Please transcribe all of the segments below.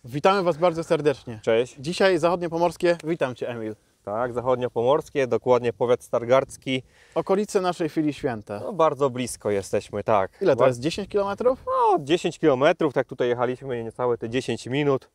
Witamy Was bardzo serdecznie. Cześć. Dzisiaj zachodniopomorskie, witam Cię Emil. Tak, zachodniopomorskie, dokładnie powiat stargardzki. Okolice naszej Filii Święte. No, bardzo blisko jesteśmy, tak. Ile to jest? 10 km? No, 10 km, tak tutaj jechaliśmy niecałe te 10 minut.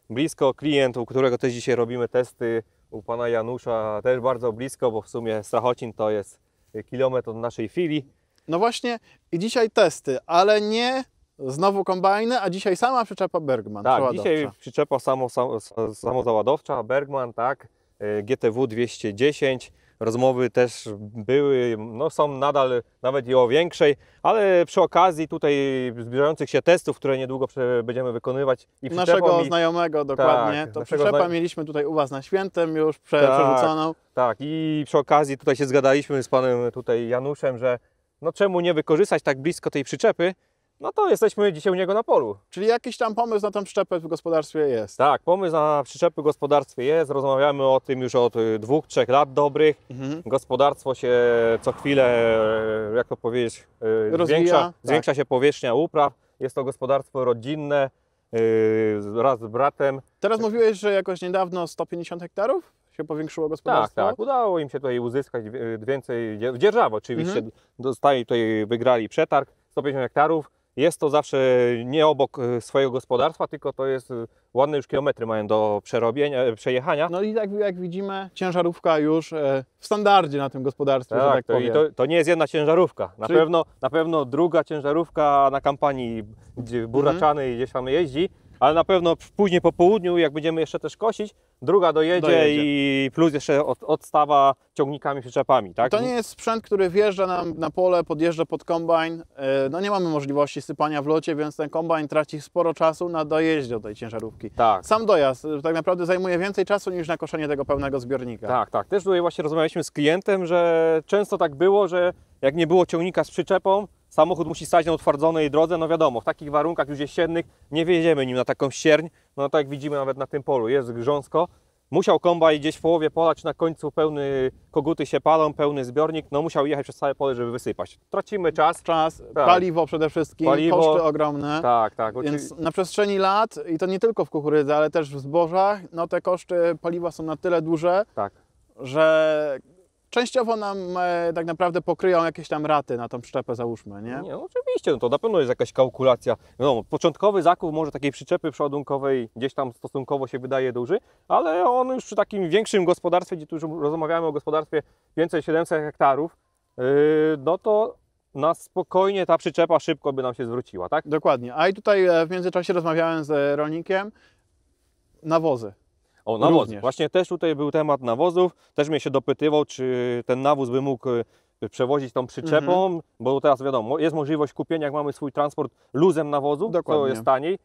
Blisko klient, u którego też dzisiaj robimy testy, u pana Janusza też bardzo blisko, bo w sumie Strachocin to jest kilometr od naszej filii. No właśnie i dzisiaj testy, ale nie znowu kombajny, a dzisiaj sama przyczepa Bergman. Tak, przeładowcza. dzisiaj przyczepa samozaładowcza Bergman, tak, GTW 210. Rozmowy też były, no są nadal nawet i o większej, ale przy okazji tutaj zbliżających się testów, które niedługo będziemy wykonywać i naszego znajomego dokładnie, tak, to naszego przyczepa mieliśmy tutaj u Was na Świętym już przerzuconą. Tak, i przy okazji tutaj się zgadaliśmy z panem tutaj Januszem, że no czemu nie wykorzystać tak blisko tej przyczepy, no to jesteśmy dzisiaj u niego na polu. Czyli jakiś tam pomysł na tą przyczepę w gospodarstwie jest. Tak, pomysł na przyczepy w gospodarstwie jest, rozmawiamy o tym już od 2-3 lat dobrych. Gospodarstwo się co chwilę, jak to powiedzieć, zwiększa się powierzchnia upraw. Jest to gospodarstwo rodzinne, wraz z bratem. Teraz mówiłeś, że jakoś niedawno 150 hektarów się powiększyło gospodarstwo? Tak, udało im się tutaj uzyskać więcej, w dzierżawie oczywiście, tutaj wygrali przetarg, 150 hektarów. Jest to zawsze nie obok swojego gospodarstwa, tylko to jest ładne już kilometry mają do przejechania. No i jak widzimy, ciężarówka już w standardzie na tym gospodarstwie, że tak powiem. To nie jest jedna ciężarówka. Na pewno druga ciężarówka na kampanii buraczanej gdzieś tam jeździ, ale na pewno później po południu, jak będziemy jeszcze też kosić, druga dojedzie. I plus jeszcze odstawa ciągnikami, przyczepami. Tak? To nie jest sprzęt, który wjeżdża nam na pole, podjeżdża pod kombajn. No nie mamy możliwości sypania w locie, więc ten kombajn traci sporo czasu na dojeździe do tej ciężarówki. Tak. Sam dojazd tak naprawdę zajmuje więcej czasu niż na koszenie tego pełnego zbiornika. Tak. Też tutaj właśnie rozmawialiśmy z klientem, że często tak było, że jak nie było ciągnika z przyczepą, samochód musi stać na utwardzonej drodze, no wiadomo, w takich warunkach już jesiennych nie wjedziemy nim na taką ścierń, no tak jak widzimy nawet na tym polu, jest grząsko. Musiał kombajn gdzieś w połowie pola, czy na końcu pełny, koguty się palą, pełny zbiornik, no musiał jechać przez całe pole, żeby wysypać. Tracimy czas. Tak. Paliwo przede wszystkim, koszty ogromne. Tak. Więc na przestrzeni lat, i to nie tylko w kukurydzy, ale też w zbożach, no te koszty paliwa są na tyle duże, że częściowo nam tak naprawdę pokryją jakieś tam raty na tą przyczepę, załóżmy, nie? Nie, no oczywiście, no to na pewno jest jakaś kalkulacja. Wiadomo, początkowy zakup może takiej przyczepy przeładunkowej gdzieś tam stosunkowo się wydaje duży, ale on już przy takim większym gospodarstwie, gdzie tu już rozmawiamy o gospodarstwie 500-700 hektarów, no to na spokojnie ta przyczepa szybko by nam się zwróciła, tak? Dokładnie. A i tutaj w międzyczasie rozmawiałem z rolnikiem, nawozy. O, nawóz. Właśnie też tutaj był temat nawozów. Też mnie się dopytywał, czy ten nawóz by mógł przewozić tą przyczepą, bo teraz wiadomo, jest możliwość kupienia, jak mamy swój transport, luzem nawozu, co jest taniej.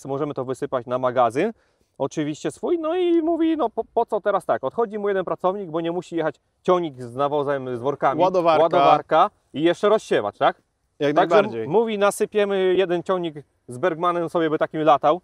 Możemy to wysypać na magazyn, oczywiście swój, no i mówi, no po co teraz tak, odchodzi mu jeden pracownik, bo nie musi jechać ciągnik z nawozem, z workami, ładowarka i jeszcze rozsiewacz, tak? Jak najbardziej. Mówi, nasypiemy jeden ciągnik z Bergmanem, sobie by takim latał.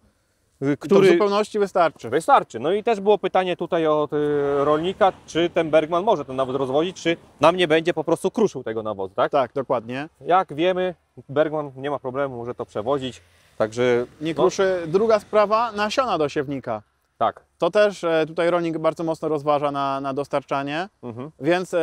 Który w zupełności wystarczy. Wystarczy. No i też było pytanie tutaj od rolnika, czy ten Bergman może ten nawóz rozwozić, czy nam nie będzie po prostu kruszył tego nawozu, tak? Tak, dokładnie. Jak wiemy, Bergman nie ma problemu, może to przewozić, także... Nie kruszy. Druga sprawa, nasiona do siewnika. Tak. To też tutaj rolnik bardzo mocno rozważa na dostarczanie, więc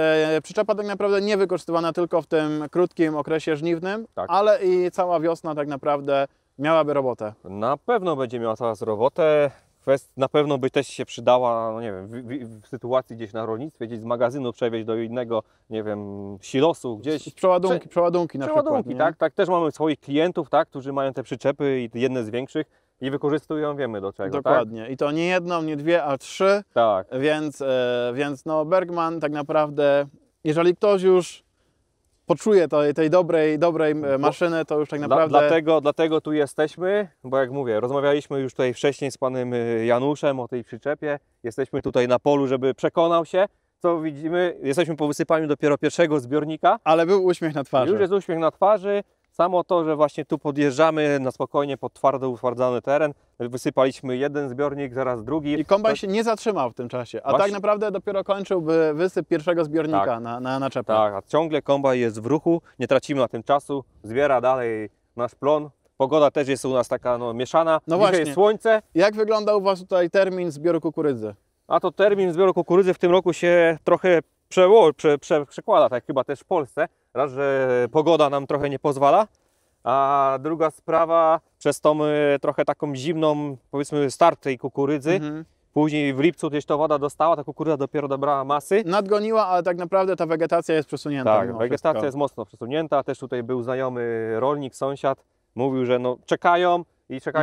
przyczepa tak naprawdę nie wykorzystywana tylko w tym krótkim okresie żniwnym, ale i cała wiosna tak naprawdę miałaby robotę. Na pewno będzie miała teraz robotę. Na pewno by też się przydała, no nie wiem, w sytuacji gdzieś na rolnictwie, gdzieś z magazynu przewieźć do innego, nie wiem, silosu gdzieś. Przeładunki na przykład. Tak. Też mamy swoich klientów, tak, którzy mają te przyczepy i jedne z większych i wykorzystują, wiemy do czego. Dokładnie. I to nie jedną, nie dwie, a trzy. Tak. Więc no Bergman tak naprawdę, jeżeli ktoś już poczuje tej dobrej maszyny, to już tak naprawdę... Dlatego tu jesteśmy, bo jak mówię, rozmawialiśmy już tutaj wcześniej z panem Januszem o tej przyczepie. Jesteśmy tutaj na polu, żeby przekonał się, co widzimy. Jesteśmy po wysypaniu dopiero pierwszego zbiornika. Ale był uśmiech na twarzy. Już jest uśmiech na twarzy. Samo to, że właśnie tu podjeżdżamy na spokojnie pod twardo utwardzany teren, wysypaliśmy jeden zbiornik, zaraz drugi. I kombajn się nie zatrzymał w tym czasie, a tak naprawdę dopiero kończyłby wysyp pierwszego zbiornika na naczepę. Tak, a ciągle kombajn jest w ruchu, nie tracimy na tym czasu, zbiera dalej nasz plon, Pogoda też jest u nas taka no, mieszana. No Dzisiaj właśnie. jest słońce. Jak wygląda u Was tutaj termin zbioru kukurydzy? A to termin zbioru kukurydzy w tym roku się trochę przekłada, tak jak chyba też w Polsce. Raz, że pogoda nam trochę nie pozwala, a druga sprawa, przez tą trochę taką zimną, powiedzmy, start tej kukurydzy, później w lipcu gdzieś to woda dostała, ta kukurydza dopiero dobrała masy. Nadgoniła, ale tak naprawdę ta wegetacja jest przesunięta. Tak, wegetacja jest mocno przesunięta. Też tutaj był znajomy rolnik, sąsiad, mówił, że no, czekają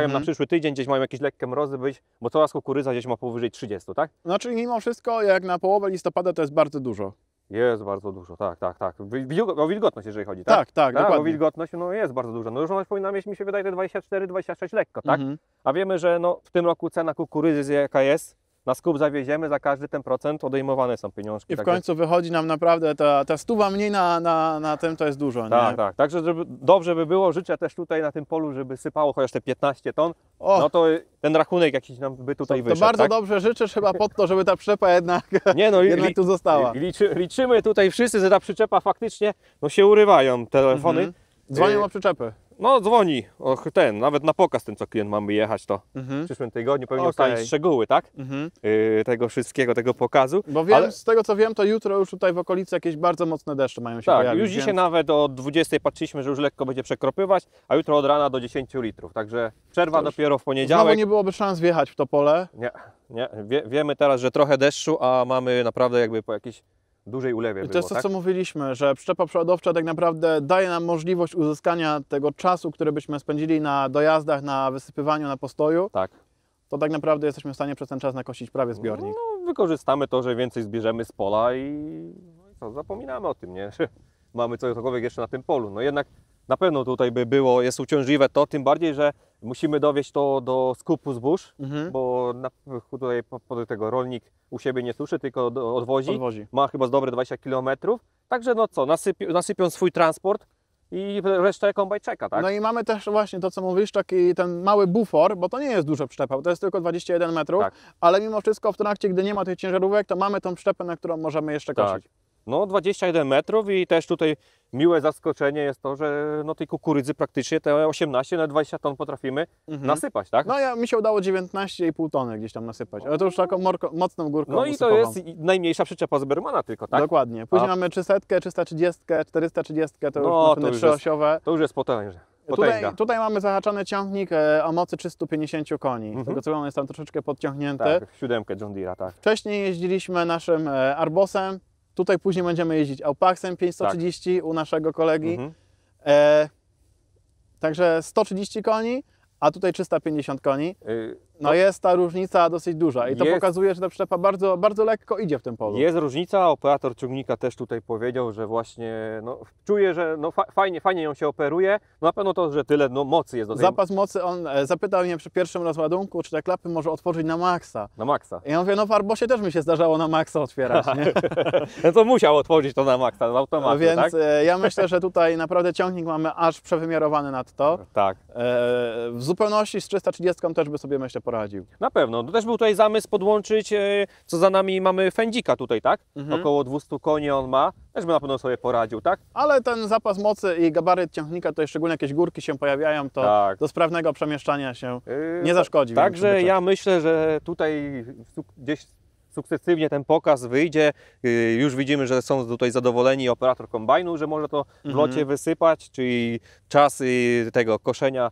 na przyszły tydzień, gdzieś mają jakieś lekkie mrozy być, bo cała kukurydza gdzieś ma powyżej 30, tak? Znaczy mimo wszystko, jak na połowę listopada to jest bardzo dużo. Jest bardzo dużo, tak. O wilgotność, jeżeli chodzi, tak? Tak, dokładnie. O wilgotność, no jest bardzo dużo. No już ona powinna mieć, mi się wydaje, te 24-26 lekko, tak? A wiemy, że no, w tym roku cena kukurydzy jaka jest, na skup zawieziemy, za każdy ten procent odejmowane są pieniążki. I w końcu wychodzi nam naprawdę ta stuwa mniej na tym to jest dużo, nie? Tak. Także dobrze by było, życzę też tutaj na tym polu, żeby sypało chociaż te 15 ton, O, no to ten rachunek jakiś nam by tutaj to wyszedł. bardzo tak? dobrze życzysz chyba pod to, żeby ta przyczepa jednak, Nie, no, jednak tu została. Liczymy tutaj wszyscy, że ta przyczepa faktycznie no, się urywają telefony. Dzwonią o przyczepy. No dzwoni, nawet na pokaz ten, co klient mamy jechać, to w przyszłym tygodniu pewnie ustalić szczegóły, tak? Tego wszystkiego, tego pokazu. Bo wiem, z tego co wiem, to jutro już tutaj w okolicy jakieś bardzo mocne deszcze mają się tak, pojawić. już dzisiaj nawet o 20 patrzyliśmy, że już lekko będzie przekropywać, a jutro od rana do 10 litrów, także przerwa dopiero w poniedziałek. Znowu nie byłoby szans wjechać w to pole. Nie. Wiemy teraz, że trochę deszczu, a mamy naprawdę jakby po jakiejś dużej ulewie. I to jest to, co mówiliśmy, że przyczepa przeładowcza tak naprawdę daje nam możliwość uzyskania tego czasu, który byśmy spędzili na dojazdach, na wysypywaniu, na postoju. Tak. To tak naprawdę jesteśmy w stanie przez ten czas nakosić prawie zbiornik. No, wykorzystamy to, że więcej zbierzemy z pola i co, zapominamy o tym, nie? Że mamy cokolwiek jeszcze na tym polu. No jednak na pewno tutaj by było, jest uciążliwe to, tym bardziej, że musimy dowieźć to do skupu zbóż, bo tutaj tego rolnik u siebie nie suszy, tylko odwozi. Ma chyba z dobre 20 km. Także no co, nasypią swój transport i resztę kombajn czeka, tak? No i mamy też właśnie to, co mówisz, taki ten mały bufor, bo to nie jest duża przyczepa, bo to jest tylko 21 metrów, ale mimo wszystko w trakcie, gdy nie ma tych ciężarówek, to mamy tą przyczepę, na którą możemy jeszcze kosić. No 21 metrów i też tutaj miłe zaskoczenie jest to, że no tej kukurydzy praktycznie te 18 na 20 ton potrafimy nasypać, tak? No mi się udało 19,5 tony gdzieś tam nasypać, ale to już taką mocną górką No i to jest najmniejsza przyczepa z Bermana tylko, tak? Dokładnie. Później mamy 300, 330, 430, to już maszyny trzyosiowe. To już jest potężne. Tutaj mamy zahaczony ciągnik o mocy 350 koni. Z tego co on jest tam troszeczkę podciągnięty. Tak, 7 John Deere'a, tak. Wcześniej jeździliśmy naszym Arbosem. Tutaj później będziemy jeździć Aupaxem 530 u naszego kolegi. Także 130 koni, a tutaj 350 koni. No jest ta różnica dosyć duża i to pokazuje, że ta przyczepa bardzo, bardzo lekko idzie w tym polu. Jest różnica, operator ciągnika też tutaj powiedział, że właśnie no, czuje, że no, fajnie ją się operuje. No, na pewno to, że tyle no, mocy jest do tej... Zapas mocy, on zapytał mnie przy pierwszym rozładunku, czy te klapy może otworzyć na maksa. Na maksa. I ja mówię, no w Arbosie też mi się zdarzało na maksa otwierać, nie? No to musiał otworzyć to na maksa, z automatu, więc tak? Ja myślę, że tutaj naprawdę ciągnik mamy aż przewymiarowany nad to. Tak. W zupełności z 330 też by sobie, myślę, poradził. Na pewno. To też był tutaj zamysł podłączyć, co za nami mamy fędzika tutaj, tak? Około 200 koni on ma. Też by na pewno sobie poradził, tak? Ale ten zapas mocy i gabaryt ciągnika, to szczególnie jakieś górki się pojawiają, to do sprawnego przemieszczania się nie zaszkodzi. Także ja myślę, że tutaj gdzieś sukcesywnie ten pokaz wyjdzie. Już widzimy, że są tutaj zadowoleni operator kombajnu, że może to w locie wysypać, czyli czas tego koszenia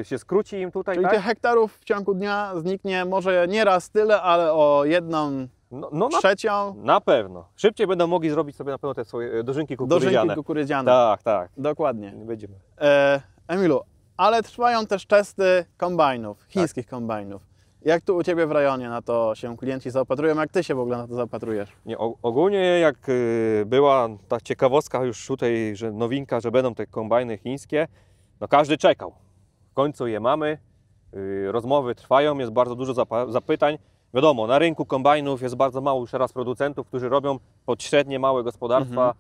się skróci im tutaj, czyli tych hektarów w ciągu dnia zniknie może nie raz tyle, ale o 1/3. Na pewno. Szybciej będą mogli zrobić sobie na pewno te swoje dożynki kukurydziane. Tak. Dokładnie. Będziemy. Emilu, ale trwają też testy kombajnów, chińskich kombajnów. Jak tu u Ciebie w rejonie na to się klienci zaopatrują? Jak Ty się w ogóle na to zaopatrujesz? Nie, ogólnie jak była ta ciekawostka już tutaj, że nowinka, że będą te kombajny chińskie, no każdy czekał. W końcu je mamy, rozmowy trwają, jest bardzo dużo zapytań. Wiadomo, na rynku kombajnów jest bardzo mało już teraz producentów, którzy robią pod średnie, małe gospodarstwa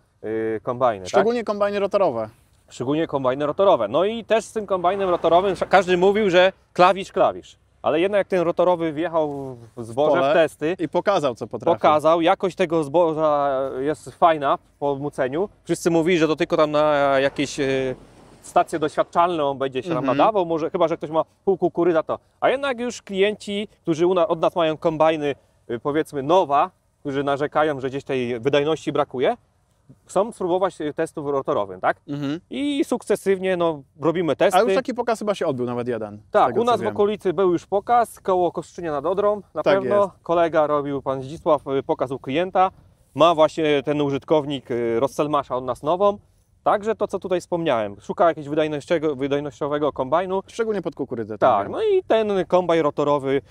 kombajny. Szczególnie kombajny rotorowe. Szczególnie kombajny rotorowe. No i też z tym kombajnem rotorowym każdy mówił, że klawisz. Ale jednak jak ten rotorowy wjechał w zboże, w testy i pokazał, co potrafi. Pokazał, jakość tego zboża jest fajna po muceniu. Wszyscy mówili, że to tylko tam na jakieś stację doświadczalną, będzie się tam nadawał, może chyba, że ktoś ma pół kukurydza to. A jednak już klienci, którzy od nas mają kombajny, powiedzmy nowa, którzy narzekają, że gdzieś tej wydajności brakuje, chcą spróbować testów rotorowym, tak? I sukcesywnie no, robimy testy. A już taki pokaz chyba się odbył, nawet jeden. Tak, tego, u nas co w wiem. okolicy był już pokaz, koło Kostrzynia nad Odrą, na Tak pewno. jest. Kolega robił, pan Zdzisław, pokaz u klienta. Ma właśnie ten użytkownik Rosselmasza od nas nową. Także to, co tutaj wspomniałem, szuka jakiegoś wydajnościowego kombajnu. Szczególnie pod kukurydzę. Tak, no i ten kombajn rotorowy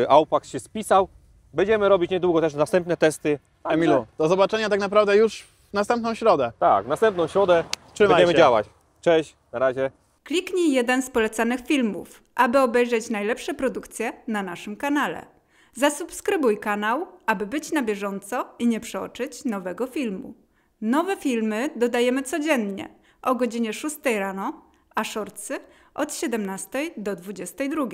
Aupax się spisał. Będziemy robić niedługo też następne testy. Także- Emilu, do zobaczenia tak naprawdę już w następną środę. Tak, następną środę Trzymaj będziemy się. działać. Cześć, na razie. Kliknij jeden z polecanych filmów, aby obejrzeć najlepsze produkcje na naszym kanale. Zasubskrybuj kanał, aby być na bieżąco i nie przeoczyć nowego filmu. Nowe filmy dodajemy codziennie o godzinie 6 rano, a shortsy od 17 do 22.